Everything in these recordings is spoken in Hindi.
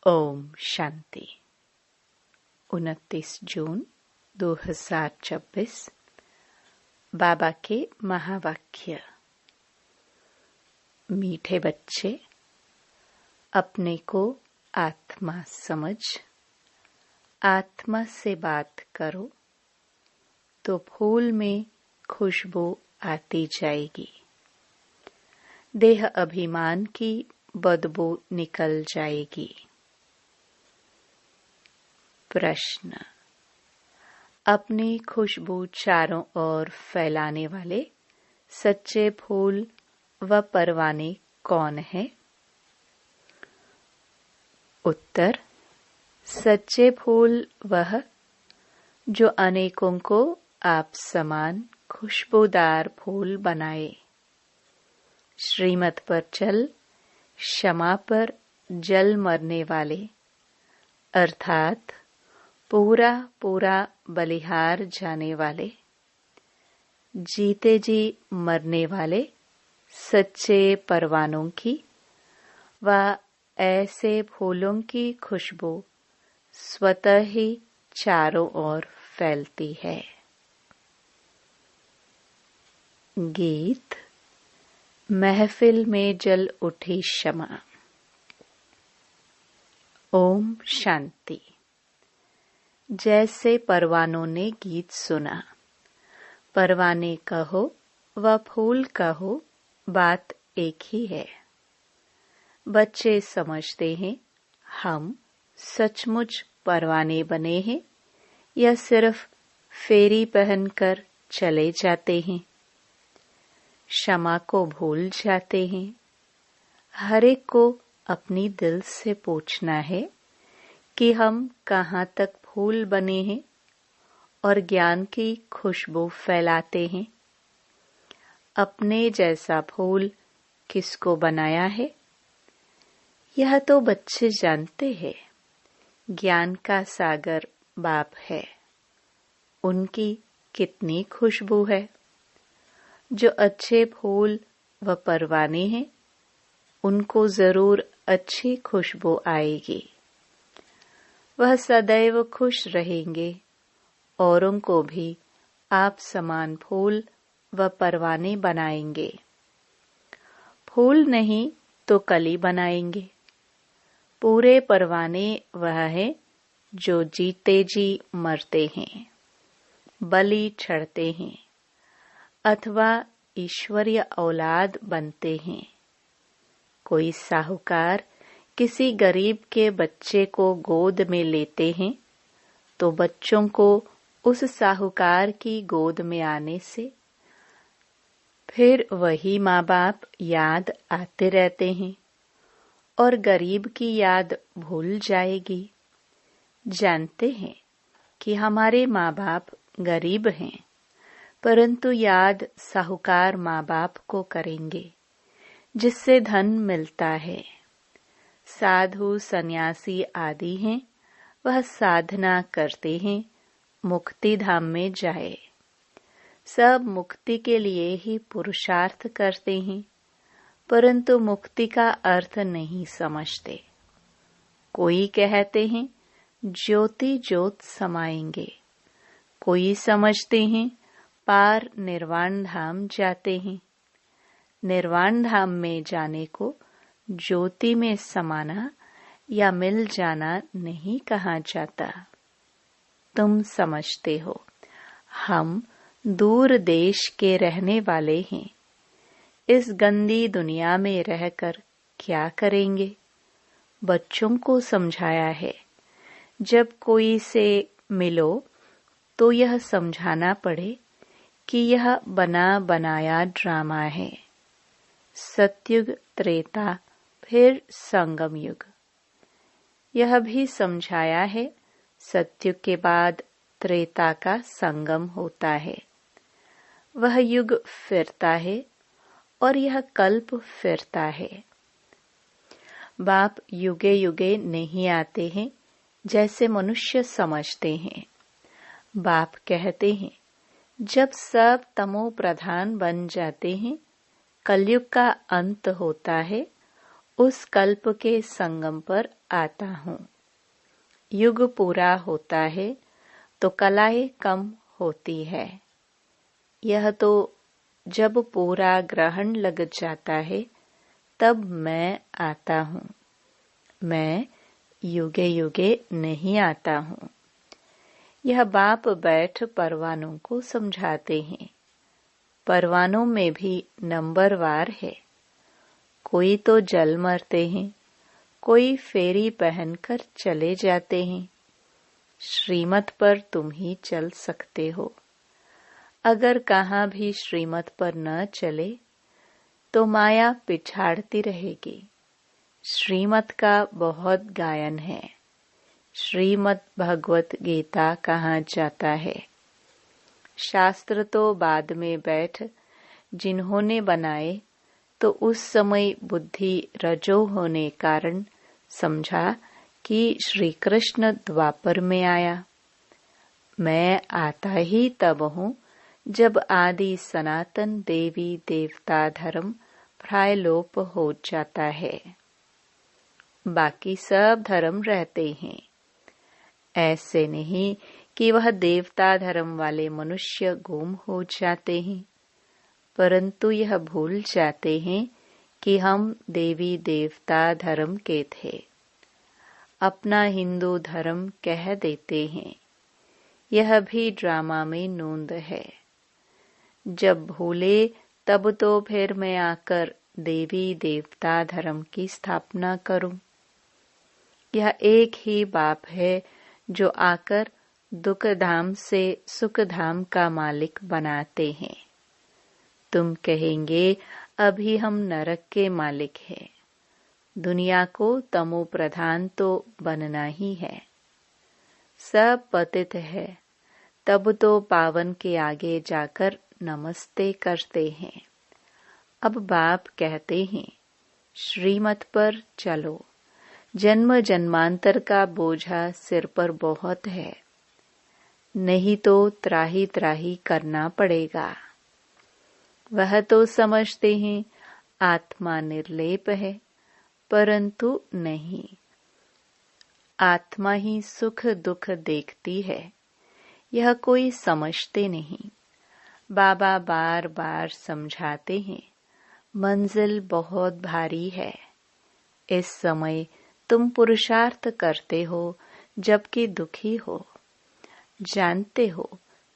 ओम शांति। 29 जून 2026 बाबा के महावाक्य। मीठे बच्चे, अपने को आत्मा समझ आत्मा से बात करो तो फूल में खुशबू आती जाएगी। देह अभिमान की बदबू निकल जाएगी। प्रश्न। अपनी खुशबू चारों ओर फैलाने वाले सच्चे फूल व परवाने कौन है? उत्तर। सच्चे फूल वह जो अनेकों को आप समान खुशबूदार फूल बनाए। श्रीमत पर चल क्षमा पर जल मरने वाले, अर्थात पूरा पूरा बलिहार जाने वाले, जीते जी मरने वाले सच्चे परवानों की व ऐसे फूलों की खुशबू स्वतः ही चारों ओर फैलती है। गीत। महफिल में जल उठी शमा। ओम शांति। जैसे परवानों ने गीत सुना, परवाने कहो व फूल कहो, बात एक ही है। बच्चे समझते हैं हम सचमुच परवाने बने हैं या सिर्फ फेरी पहनकर चले जाते हैं। क्षमा को भूल जाते हैं। हर एक को अपनी दिल से पूछना है कि हम कहाँ तक फूल बने हैं और ज्ञान की खुशबू फैलाते हैं। अपने जैसा फूल किसको बनाया है? यह तो बच्चे जानते हैं। ज्ञान का सागर बाप है। उनकी कितनी खुशबू है। जो अच्छे फूल व परवाने हैं, उनको जरूर अच्छी खुशबू आएगी। वह सदैव खुश रहेंगे। औरों को भी आप समान फूल व परवाने बनाएंगे। फूल नहीं तो कली बनाएंगे। पूरे परवाने वह है जो जीते जी मरते हैं, बलि चढ़ते हैं अथवा ईश्वरीय औलाद बनते हैं। कोई साहूकार किसी गरीब के बच्चे को गोद में लेते हैं तो बच्चों को उस साहूकार की गोद में आने से फिर वही माँ बाप याद आते रहते हैं और गरीब की याद भूल जाएगी। जानते हैं कि हमारे माँ बाप गरीब हैं, परंतु याद साहूकार माँ बाप को करेंगे जिससे धन मिलता है। साधु सन्यासी आदि हैं, वह साधना करते हैं मुक्ति धाम में जाए। सब मुक्ति के लिए ही पुरुषार्थ करते हैं, परंतु मुक्ति का अर्थ नहीं समझते। कोई कहते हैं ज्योति ज्योत समाएंगे, कोई समझते हैं पार निर्वाण धाम जाते हैं। निर्वाण धाम में जाने को ज्योति में समाना या मिल जाना नहीं कहा जाता। तुम समझते हो हम दूर देश के रहने वाले हैं। इस गंदी दुनिया में रहकर क्या करेंगे? बच्चों को समझाया है, जब कोई से मिलो तो यह समझाना पड़े कि यह बना बनाया ड्रामा है। सतयुग, त्रेता, फिर संगम युग। यह भी समझाया है सतयुग के बाद त्रेता का संगम होता है। वह युग फिरता है और यह कल्प फिरता है। बाप युगे युगे नहीं आते हैं जैसे मनुष्य समझते हैं। बाप कहते हैं जब सब तमो प्रधान बन जाते हैं, कलयुग का अंत होता है उस कल्प के संगम पर आता हूँ। युग पूरा होता है तो कलाएं कम होती है। यह तो जब पूरा ग्रहण लग जाता है तब मैं आता हूँ। मैं युगे युगे नहीं आता हूँ। यह बाप बैठ परवानों को समझाते हैं। परवानों में भी नंबरवार है। कोई तो जल मरते हैं, कोई फेरी पहनकर चले जाते हैं। श्रीमत पर तुम ही चल सकते हो। अगर कहाँ भी श्रीमत पर न चले तो माया पिछाड़ती रहेगी। श्रीमत का बहुत गायन है। श्रीमद् भगवत गीता कहाँ जाता है। शास्त्र तो बाद में बैठ जिन्होंने बनाए तो उस समय बुद्धि रजो होने कारण समझा कि श्री कृष्ण द्वापर में आया। मैं आता ही तब हूँ जब आदि सनातन देवी देवता धर्म प्रायलोप हो जाता है। बाकी सब धर्म रहते हैं। ऐसे नहीं कि वह देवता धर्म वाले मनुष्य गुम हो जाते हैं, परंतु यह भूल जाते हैं कि हम देवी देवता धर्म के थे। अपना हिंदू धर्म कह देते हैं। यह भी ड्रामा में नोंद है। जब भूले तब तो फिर मैं आकर देवी देवता धर्म की स्थापना करूं। यह एक ही बाप है जो आकर दुख धाम से सुख धाम का मालिक बनाते हैं। तुम कहेंगे अभी हम नरक के मालिक हैं। दुनिया को तमो प्रधान तो बनना ही है। सब पतित है, तब तो पावन के आगे जाकर नमस्ते करते हैं। अब बाप कहते हैं श्रीमत पर चलो। जन्म जन्मांतर का बोझा सिर पर बहुत है, नहीं तो त्राही त्राही करना पड़ेगा। वह तो समझते हैं आत्मा निर्लेप है, परंतु नहीं। आत्मा ही सुख दुख देखती है, यह कोई समझते नहीं। बाबा बार बार समझाते हैं मंजिल बहुत भारी है। इस समय तुम पुरुषार्थ करते हो जबकि दुखी हो। जानते हो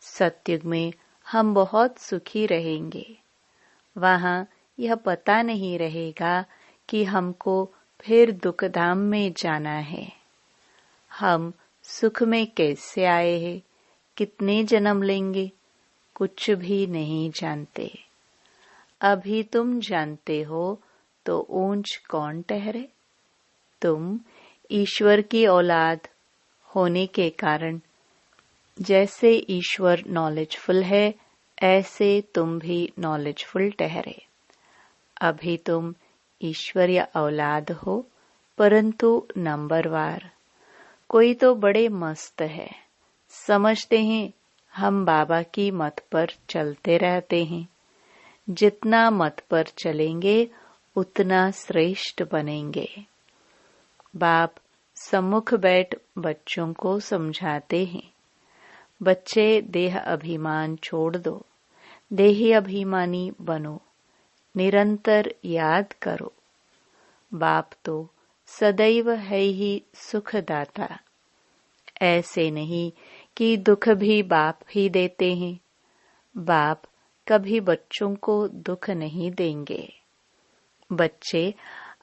सतयुग में हम बहुत सुखी रहेंगे। वहां यह पता नहीं रहेगा कि हमको फिर दुखधाम में जाना है। हम सुख में कैसे आए हैं, कितने जन्म लेंगे, कुछ भी नहीं जानते। अभी तुम जानते हो तो ऊंच कौन ठहरे। तुम ईश्वर की औलाद होने के कारण जैसे ईश्वर नॉलेजफुल है, ऐसे तुम भी नॉलेजफुल ठहरे। अभी तुम ईश्वरीय औलाद हो, परंतु नंबरवार। कोई तो बड़े मस्त है, समझते हैं हम बाबा की मत पर चलते रहते हैं। जितना मत पर चलेंगे उतना श्रेष्ठ बनेंगे। बाप सम्मुख बैठ बच्चों को समझाते हैं। बच्चे देह अभिमान छोड़ दो, देही अभिमानी बनो। निरंतर याद करो बाप तो सदैव है ही सुखदाता। ऐसे नहीं कि दुख भी बाप ही देते हैं। बाप कभी बच्चों को दुख नहीं देंगे। बच्चे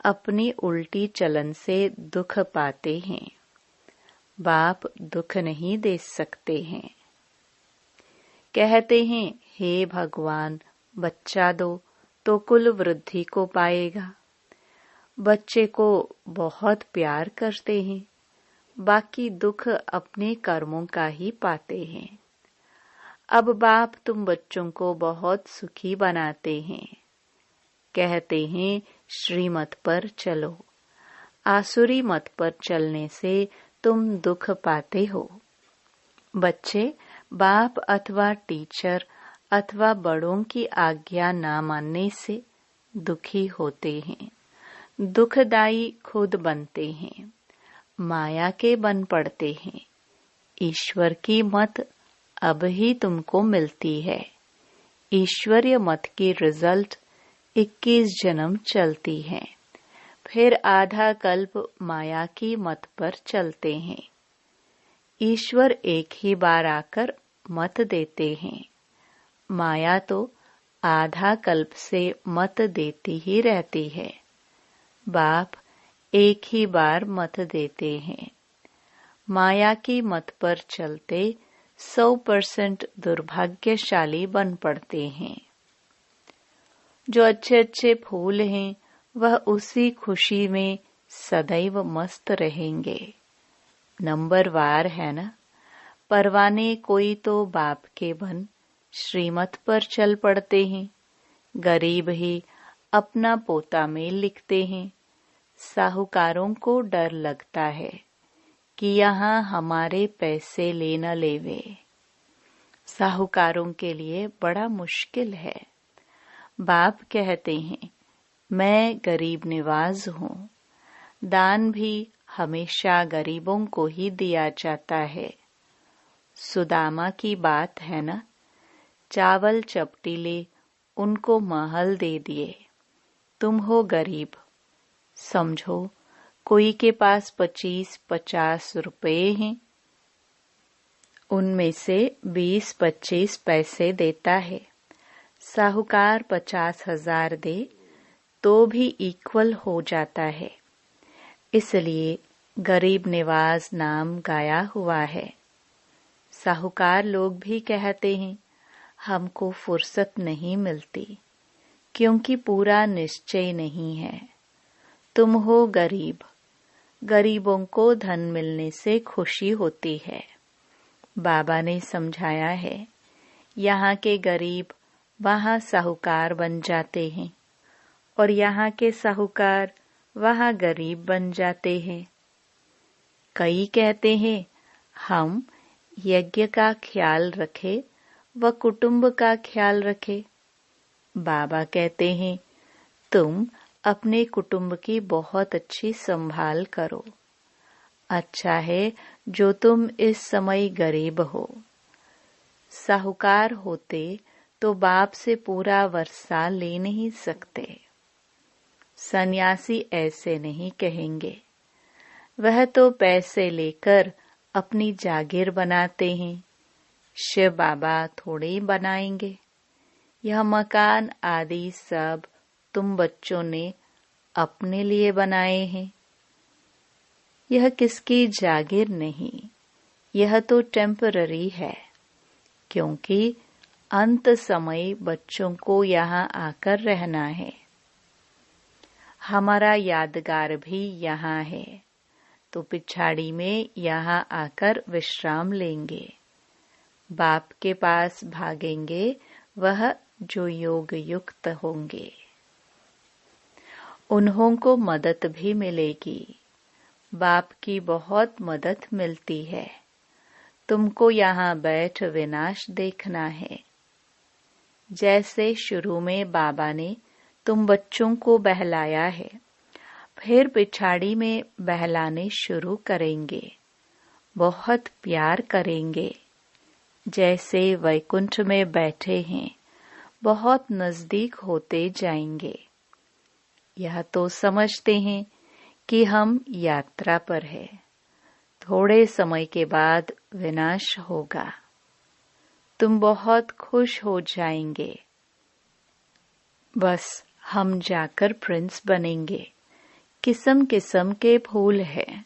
अपनी उल्टी चलन से दुख पाते हैं। बाप दुख नहीं दे सकते हैं। कहते हैं हे भगवान बच्चा दो तो कुल वृद्धि को पाएगा। बच्चे को बहुत प्यार करते हैं, बाकी दुख अपने कर्मों का ही पाते हैं। अब बाप तुम बच्चों को बहुत सुखी बनाते हैं। कहते हैं श्रीमत पर चलो। आसुरी मत पर चलने से तुम दुख पाते हो। बच्चे बाप अथवा टीचर अथवा बड़ों की आज्ञा ना मानने से दुखी होते हैं। दुखदाई खुद बनते हैं, माया के बन पड़ते हैं। ईश्वर की मत अब ही तुमको मिलती है। ईश्वरीय मत की रिजल्ट 21 जन्म चलती है, फिर आधा कल्प माया की मत पर चलते हैं। ईश्वर एक ही बार आकर मत देते हैं। माया तो आधा कल्प से मत देती ही रहती है। बाप एक ही बार मत देते हैं। माया की मत पर चलते 100% दुर्भाग्यशाली बन पड़ते हैं। जो अच्छे अच्छे फूल हैं वह उसी खुशी में सदैव मस्त रहेंगे। नंबरवार है ना। परवाने कोई तो बाप के बन श्रीमत पर चल पड़ते हैं। गरीब ही अपना पोता में लिखते हैं। साहूकारों को डर लगता है कि यहाँ हमारे पैसे ले न लेवे। साहूकारों के लिए बड़ा मुश्किल है। बाप कहते हैं, मैं गरीब निवाज हूँ। दान भी हमेशा गरीबों को ही दिया जाता है। सुदामा की बात है ना। चावल चपटीले उनको महल दे दिए। तुम हो गरीब। समझो कोई के पास 25-50 रुपए हैं, उनमें से 20-25 पैसे देता है। साहूकार 50,000 दे तो भी इक्वल हो जाता है। इसलिए गरीब निवाज नाम गाया हुआ है। साहूकार लोग भी कहते हैं, हमको फुर्सत नहीं मिलती क्योंकि पूरा निश्चय नहीं है। तुम हो गरीब। गरीबों को धन मिलने से खुशी होती है। बाबा ने समझाया है, यहाँ के गरीब वहाँ साहूकार बन जाते हैं और यहाँ के साहूकार वहाँ गरीब बन जाते हैं। कई कहते हैं, हम यज्ञ का ख्याल रखे व कुटुंब का ख्याल रखे। बाबा कहते हैं, तुम अपने कुटुंब की बहुत अच्छी संभाल करो। अच्छा है जो तुम इस समय गरीब हो। साहूकार होते तो बाप से पूरा वर्षा ले नहीं सकते। सन्यासी ऐसे नहीं कहेंगे। वह तो पैसे लेकर अपनी जागीर बनाते हैं। शिव बाबा थोड़े ही बनाएंगे। यह मकान आदि सब तुम बच्चों ने अपने लिए बनाए हैं। यह किसकी जागीर नहीं, यह तो टेम्पररी है, क्योंकि अंत समय बच्चों को यहाँ आकर रहना है। हमारा यादगार भी यहाँ है, तो पिछाड़ी में यहाँ आकर विश्राम लेंगे। बाप के पास भागेंगे वह जो योग युक्त होंगे। उन्हों को मदद भी मिलेगी। बाप की बहुत मदद मिलती है। तुमको यहाँ बैठ विनाश देखना है। जैसे शुरू में बाबा ने तुम बच्चों को बहलाया है, फिर पिछाड़ी में बहलाने शुरू करेंगे। बहुत प्यार करेंगे। जैसे वैकुंठ में बैठे हैं, बहुत नजदीक होते जाएंगे। यह तो समझते हैं कि हम यात्रा पर है। थोड़े समय के बाद विनाश होगा। तुम बहुत खुश हो जाएंगे। बस हम जाकर प्रिंस बनेंगे। किस्म किस्म के फूल हैं।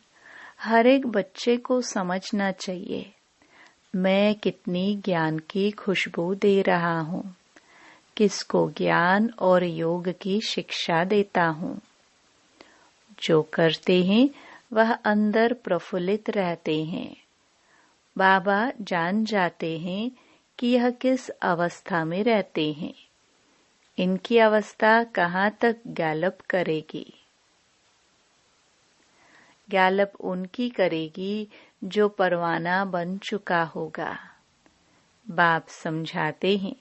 हर एक बच्चे को समझना चाहिए, मैं कितनी ज्ञान की खुशबू दे रहा हूँ। किसको ज्ञान और योग की शिक्षा देता हूँ। जो करते हैं वह अंदर प्रफुल्लित रहते हैं। बाबा जान जाते हैं कि यह किस अवस्था में रहते हैं। इनकी अवस्था कहाँ तक गैलप करेगी। गैलप उनकी करेगी जो परवाना बन चुका होगा। बाप समझाते हैं,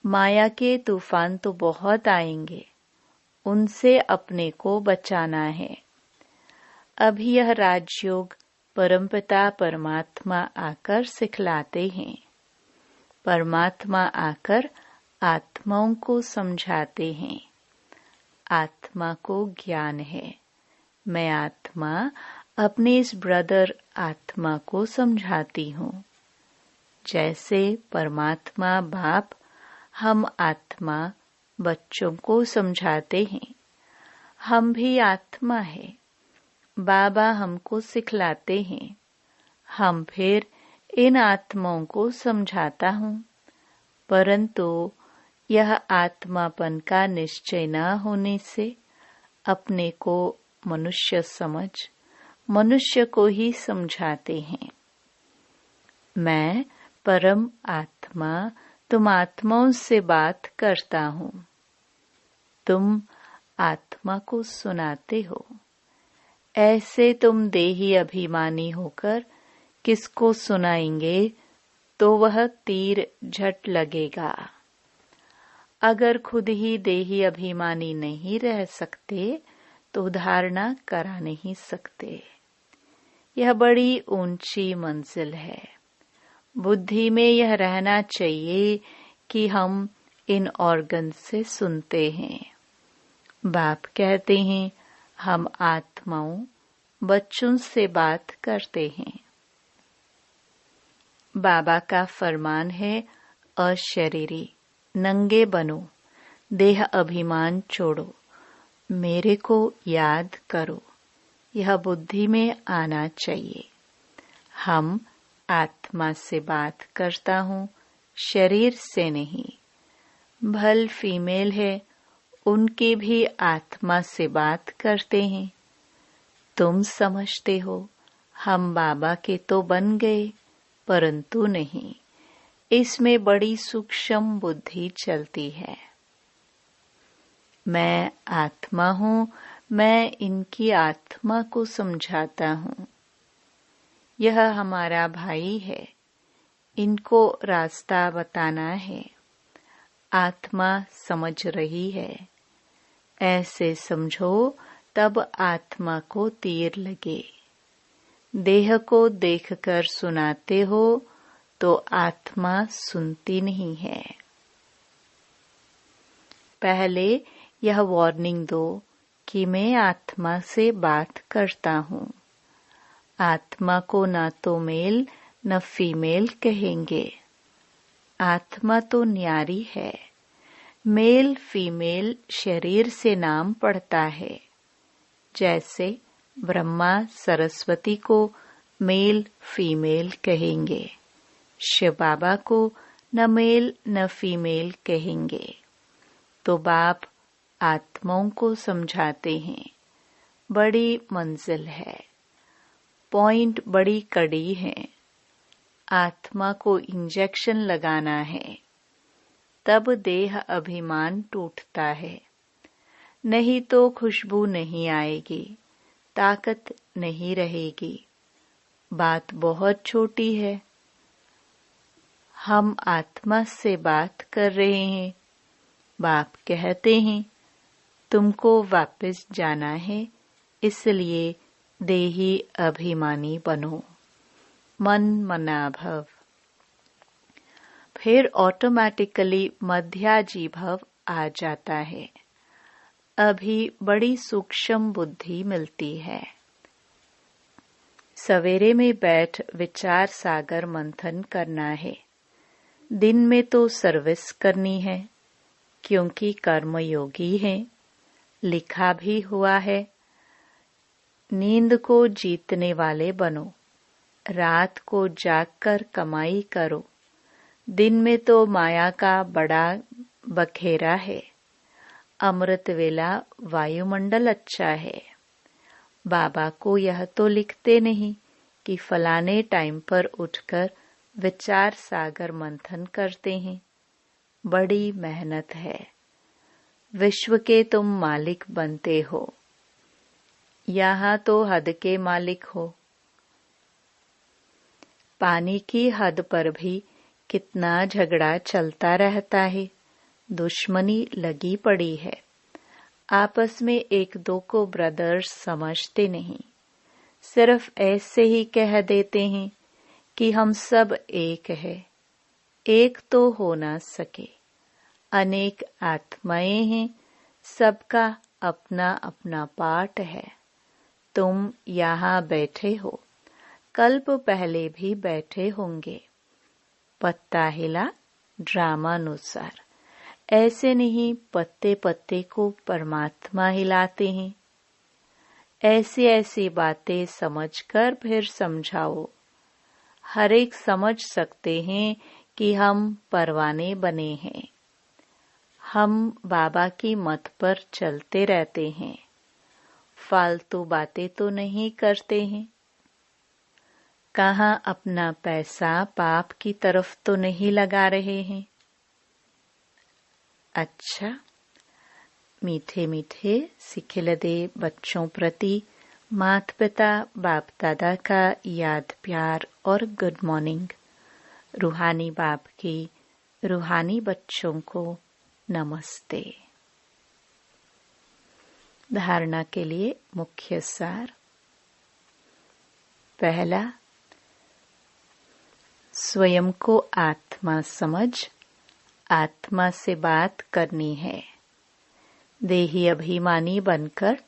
माया के तूफान तो बहुत आएंगे, उनसे अपने को बचाना है। अभी यह राजयोग परमपिता परमात्मा आकर सिखलाते हैं। परमात्मा आकर आत्माओं को समझाते हैं। आत्मा को ज्ञान है। मैं आत्मा अपने इस ब्रदर आत्मा को समझाती हूँ। जैसे परमात्मा बाप हम आत्मा बच्चों को समझाते हैं, हम भी आत्मा है। बाबा हमको सिखलाते हैं, हम फिर इन आत्माओं को समझाता हूँ। परंतु यह आत्मापन का निश्चय न होने से अपने को मनुष्य समझ मनुष्य को ही समझाते हैं। मैं परम आत्मा तुम आत्माओं से बात करता हूँ। तुम आत्मा को सुनाते हो। ऐसे तुम देही अभिमानी होकर किसको सुनाएंगे तो वह तीर झट लगेगा। अगर खुद ही देही अभिमानी नहीं रह सकते तो धारणा करा नहीं सकते। यह बड़ी ऊंची मंजिल है। बुद्धि में यह रहना चाहिए कि हम इन ऑर्गन से सुनते हैं। बाप कहते हैं हम आत्माओं बच्चों से बात करते हैं। बाबा का फरमान है अशरीरी नंगे बनो, देह अभिमान छोड़ो, मेरे को याद करो। यह बुद्धि में आना चाहिए। हम आत्मा से बात करता हूँ, शरीर से नहीं। भल फीमेल है, उनकी भी आत्मा से बात करते हैं। तुम समझते हो हम बाबा के तो बन गए, परंतु नहीं। इसमें बड़ी सूक्ष्म बुद्धि चलती है। मैं आत्मा हूँ, मैं इनकी आत्मा को समझाता हूँ। यह हमारा भाई है, इनको रास्ता बताना है। आत्मा समझ रही है। ऐसे समझो तब आत्मा को तीर लगे। देह को देखकर सुनाते हो तो आत्मा सुनती नहीं है। पहले यह वार्निंग दो कि मैं आत्मा से बात करता हूँ। आत्मा को ना तो मेल न फीमेल कहेंगे। आत्मा तो न्यारी है। मेल फीमेल शरीर से नाम पड़ता है। जैसे ब्रह्मा सरस्वती को मेल फीमेल कहेंगे, शिव बाबा को न मेल न फीमेल कहेंगे। तो बाप आत्माओं को समझाते हैं। बड़ी मंजिल है, पॉइंट बड़ी कड़ी है। आत्मा को इंजेक्शन लगाना है, तब देह अभिमान टूटता है। नहीं तो खुशबू नहीं आएगी, ताकत नहीं रहेगी। बात बहुत छोटी है। हम आत्मा से बात कर रहे हैं। बाप कहते हैं तुमको वापस जाना है, इसलिए देही अभिमानी बनो। मन मना भव। फिर ऑटोमेटिकली मध्याजी भव आ जाता है। अभी बड़ी सूक्ष्म बुद्धि मिलती है। सवेरे में बैठ विचार सागर मंथन करना है। दिन में तो सर्विस करनी है, क्योंकि कर्मयोगी है। लिखा भी हुआ है, नींद को जीतने वाले बनो, रात को जागकर कमाई करो। दिन में तो माया का बड़ा बखेरा है। अमृत वेला वायुमंडल अच्छा है। बाबा को यह तो लिखते नहीं कि फलाने टाइम पर उठकर विचार सागर मंथन करते हैं। बड़ी मेहनत है। विश्व के तुम मालिक बनते हो। यहाँ तो हद के मालिक हो। पानी की हद पर भी कितना झगड़ा चलता रहता है। दुश्मनी लगी पड़ी है। आपस में एक दो को ब्रदर्स समझते नहीं, सिर्फ ऐसे ही कह देते हैं कि हम सब एक है। एक तो हो ना सके, अनेक आत्माएं हैं, सबका अपना अपना पार्ट है। तुम यहाँ बैठे हो, कल्प पहले भी बैठे होंगे। पत्ता हिला ड्रामानुसार, ऐसे नहीं पत्ते पत्ते को परमात्मा हिलाते हैं। ऐसी ऐसी बातें समझकर फिर समझाओ। हर एक समझ सकते हैं कि हम परवाने बने हैं। हम बाबा की मत पर चलते रहते हैं, फालतू बातें तो नहीं करते हैं। कहाँ अपना पैसा पाप की तरफ तो नहीं लगा रहे हैं। अच्छा, मीठे मीठे सिखिलदे बच्चों प्रति माता पिता बाप दादा का याद प्यार और गुड मॉर्निंग। रूहानी बाप की रूहानी बच्चों को नमस्ते। धारणा के लिए मुख्य सार। पहला, स्वयं को आत्मा समझ आत्मा से बात करनी है। देही अभिमानी बनकर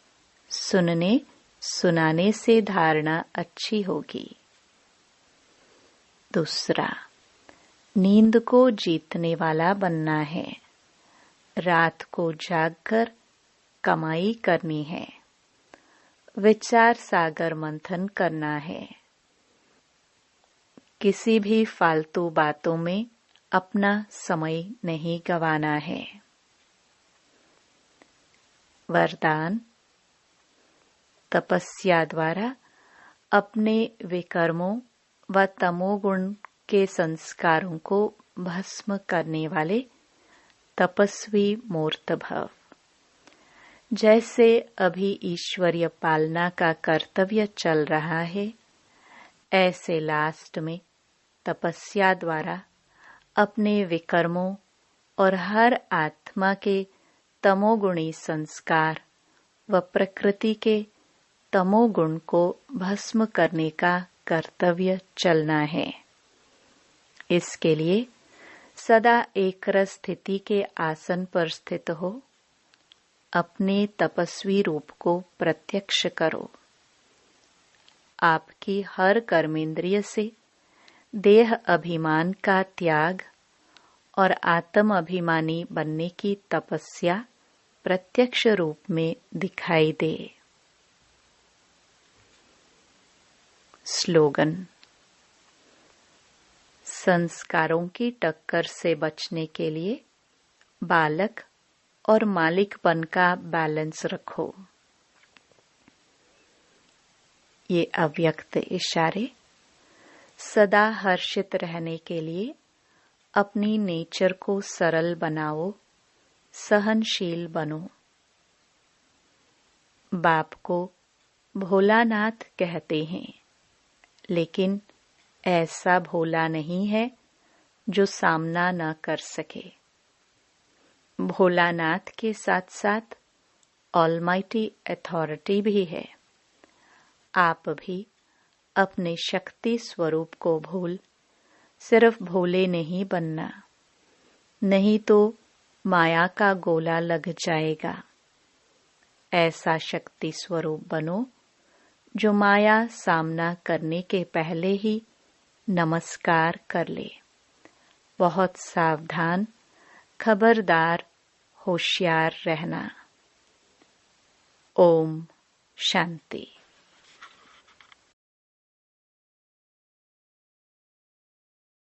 सुनने सुनाने से धारणा अच्छी होगी। दूसरा, नींद को जीतने वाला बनना है। रात को जागकर कमाई करनी है। विचार सागर मंथन करना है। किसी भी फालतू बातों में अपना समय नहीं गंवाना है। वरदान, तपस्या द्वारा अपने विकर्मों व तमोगुण के संस्कारों को भस्म करने वाले तपस्वी मूर्त भव। जैसे अभी ईश्वरीय पालना का कर्तव्य चल रहा है, ऐसे लास्ट में तपस्या द्वारा अपने विकर्मों और हर आत्मा के तमोगुणी संस्कार व प्रकृति के तमोगुण को भस्म करने का कर्तव्य चलना है। इसके लिए सदा एकरस स्थिति के आसन पर स्थित हो अपने तपस्वी रूप को प्रत्यक्ष करो। आपकी हर कर्मेंद्रिय से देह अभिमान का त्याग और आत्म अभिमानी बनने की तपस्या प्रत्यक्ष रूप में दिखाई दे। स्लोगन, संस्कारों की टक्कर से बचने के लिए बालक और मालिकपन का बैलेंस रखो। ये अव्यक्त इशारे सदा हर्षित रहने के लिए अपनी नेचर को सरल बनाओ, सहनशील बनो। बाप को भोलानाथ कहते हैं, लेकिन ऐसा भोला नहीं है जो सामना न कर सके। भोलानाथ के साथ साथ ऑलमाइटी अथॉरिटी भी है। आप भी अपने शक्ति स्वरूप को भूल सिर्फ भोले नहीं बनना, नहीं तो माया का गोला लग जाएगा। ऐसा शक्ति स्वरूप बनो जो माया सामना करने के पहले ही नमस्कार कर ले। बहुत सावधान, खबरदार, होशियार रहना। ओम शांति।